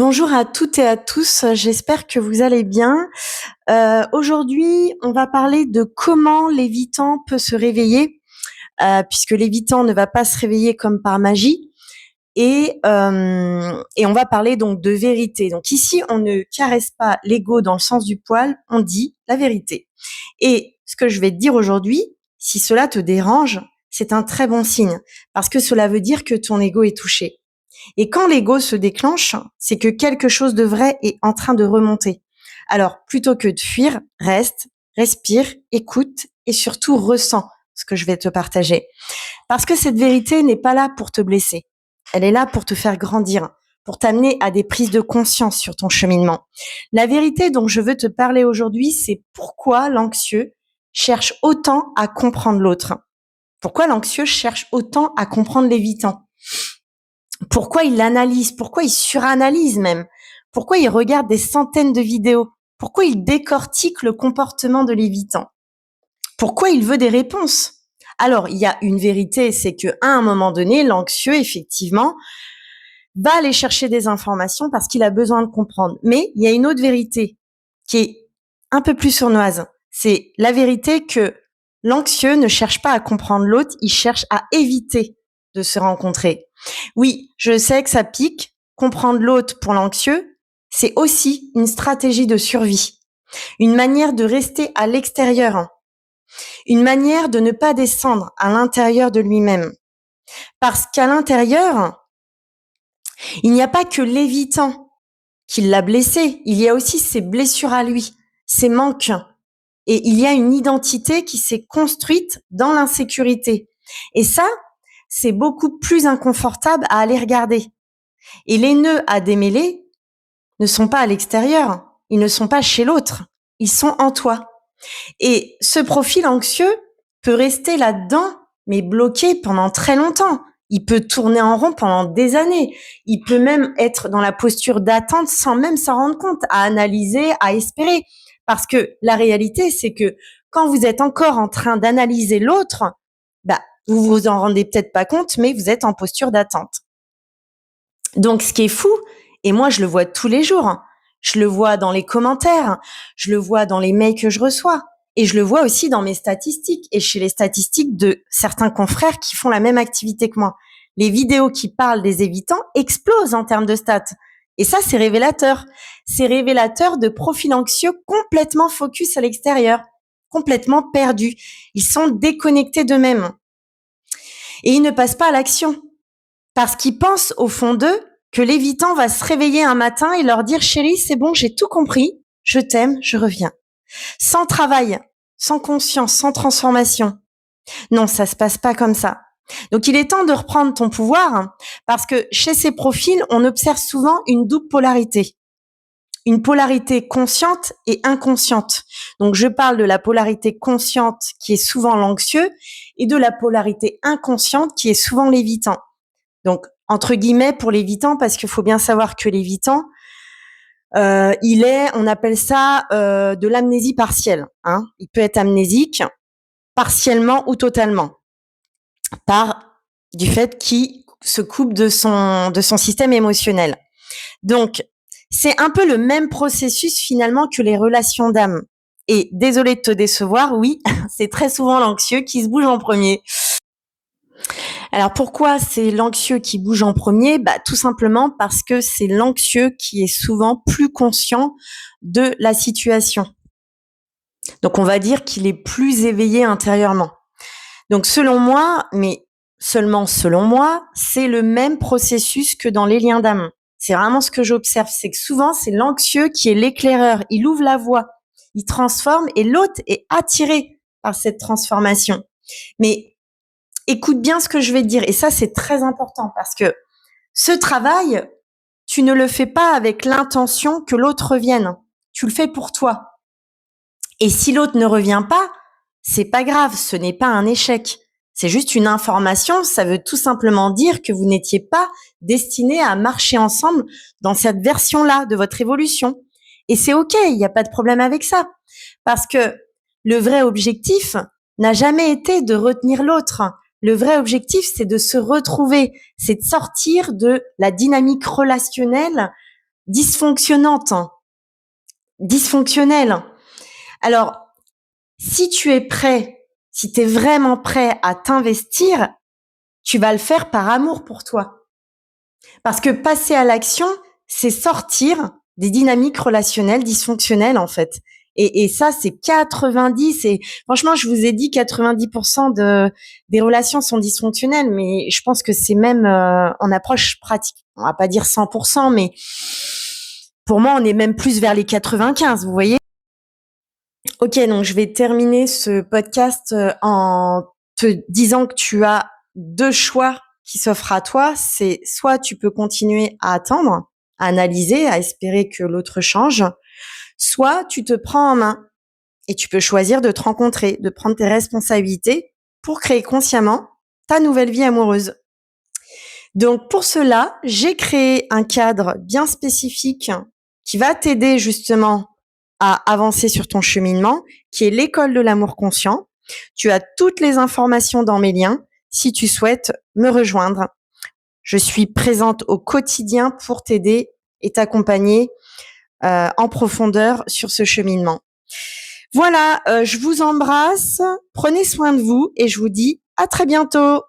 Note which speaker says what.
Speaker 1: Bonjour à toutes et à tous, j'espère que vous allez bien. Aujourd'hui, on va parler de comment l'évitant peut se réveiller, puisque l'évitant ne va pas se réveiller comme par magie. Et on va parler donc de vérité. Donc ici, on ne caresse pas l'ego dans le sens du poil, on dit la vérité. Et ce que je vais te dire aujourd'hui, si cela te dérange, c'est un très bon signe, parce que cela veut dire que ton ego est touché. Et quand l'ego se déclenche, c'est que quelque chose de vrai est en train de remonter. Alors, plutôt que de fuir, reste, respire, écoute et surtout ressens ce que je vais te partager. Parce que cette vérité n'est pas là pour te blesser. Elle est là pour te faire grandir, pour t'amener à des prises de conscience sur ton cheminement. La vérité dont je veux te parler aujourd'hui, c'est pourquoi l'anxieux cherche autant à comprendre l'autre. Pourquoi l'anxieux cherche autant à comprendre l'évitant. Pourquoi il l'analyse, pourquoi il suranalyse même, pourquoi il regarde des centaines de vidéos, pourquoi il décortique le comportement de l'évitant, pourquoi il veut des réponses. Alors, il y a une vérité, c'est que à un moment donné, l'anxieux, effectivement, va aller chercher des informations parce qu'il a besoin de comprendre. Mais il y a une autre vérité qui est un peu plus sournoise. C'est la vérité que l'anxieux ne cherche pas à comprendre l'autre, il cherche à éviter de se rencontrer. Oui, je sais que ça pique. Comprendre l'autre pour l'anxieux, c'est aussi une stratégie de survie, une manière de rester à l'extérieur, une manière de ne pas descendre à l'intérieur de lui-même. Parce qu'à l'intérieur, il n'y a pas que l'évitant qui l'a blessé, il y a aussi ses blessures à lui, ses manques. Et il y a une identité qui s'est construite dans l'insécurité. Et ça, c'est beaucoup plus inconfortable à aller regarder. Et les nœuds à démêler ne sont pas à l'extérieur, ils ne sont pas chez l'autre, ils sont en toi. Et ce profil anxieux peut rester là-dedans, mais bloqué pendant très longtemps. Il peut tourner en rond pendant des années. Il peut même être dans la posture d'attente sans même s'en rendre compte, à analyser, à espérer. Parce que la réalité, c'est que quand vous êtes encore en train d'analyser l'autre, vous vous en rendez peut-être pas compte, mais vous êtes en posture d'attente. Donc, ce qui est fou, et moi, je le vois tous les jours, je le vois dans les commentaires, je le vois dans les mails que je reçois, et je le vois aussi dans mes statistiques et chez les statistiques de certains confrères qui font la même activité que moi. Les vidéos qui parlent des évitants explosent en termes de stats. Et ça, c'est révélateur. C'est révélateur de profils anxieux complètement focus à l'extérieur, complètement perdus. Ils sont déconnectés d'eux-mêmes. Et ils ne passent pas à l'action. Parce qu'ils pensent au fond d'eux que l'évitant va se réveiller un matin et leur dire « Chérie, c'est bon, j'ai tout compris, je t'aime, je reviens ». Sans travail, sans conscience, sans transformation. Non, ça se passe pas comme ça. Donc, il est temps de reprendre ton pouvoir parce que chez ces profils, on observe souvent une double polarité. Une polarité consciente et inconsciente. Donc, je parle de la polarité consciente qui est souvent l'anxieux et de la polarité inconsciente qui est souvent l'évitant. Donc, entre guillemets, pour l'évitant, parce qu'il faut bien savoir que l'évitant, on appelle ça de l'amnésie partielle. Hein. Il peut être amnésique partiellement ou totalement, du fait qu'il se coupe de son système émotionnel. Donc, c'est un peu le même processus finalement que les relations d'âme. Et désolé de te décevoir, oui, c'est très souvent l'anxieux qui se bouge en premier. Alors pourquoi c'est l'anxieux qui bouge en premier ? Tout simplement parce que c'est l'anxieux qui est souvent plus conscient de la situation. Donc on va dire qu'il est plus éveillé intérieurement. Donc selon moi, mais seulement selon moi, c'est le même processus que dans les liens d'âme. C'est vraiment ce que j'observe, c'est que souvent c'est l'anxieux qui est l'éclaireur, il ouvre la voie, il transforme et l'autre est attiré par cette transformation. Mais écoute bien ce que je vais te dire. Et ça, c'est très important parce que ce travail, tu ne le fais pas avec l'intention que l'autre revienne. Tu le fais pour toi. Et si l'autre ne revient pas, c'est pas grave. Ce n'est pas un échec. C'est juste une information. Ça veut tout simplement dire que vous n'étiez pas destinés à marcher ensemble dans cette version-là de votre évolution. Et c'est OK. Il n'y a pas de problème avec ça. Parce que le vrai objectif n'a jamais été de retenir l'autre. Le vrai objectif, c'est de se retrouver, c'est de sortir de la dynamique relationnelle dysfonctionnante, dysfonctionnelle. Alors, si tu es prêt, si tu es vraiment prêt à t'investir, tu vas le faire par amour pour toi. Parce que passer à l'action, c'est sortir des dynamiques relationnelles dysfonctionnelles, en fait. Et ça, c'est 90. Et franchement, je vous ai dit 90% des relations sont dysfonctionnelles, mais je pense que c'est même en approche pratique. On va pas dire 100%, mais pour moi, on est même plus vers les 95, vous voyez? Ok, donc je vais terminer ce podcast en te disant que tu as deux choix qui s'offrent à toi. C'est soit tu peux continuer à attendre, à analyser, à espérer que l'autre change, soit tu te prends en main et tu peux choisir de te rencontrer, de prendre tes responsabilités pour créer consciemment ta nouvelle vie amoureuse. Donc pour cela, j'ai créé un cadre bien spécifique qui va t'aider justement à avancer sur ton cheminement, qui est l'école de l'amour conscient. Tu as toutes les informations dans mes liens si tu souhaites me rejoindre. Je suis présente au quotidien pour t'aider et t'accompagner en profondeur sur ce cheminement. Voilà, je vous embrasse, prenez soin de vous et je vous dis à très bientôt.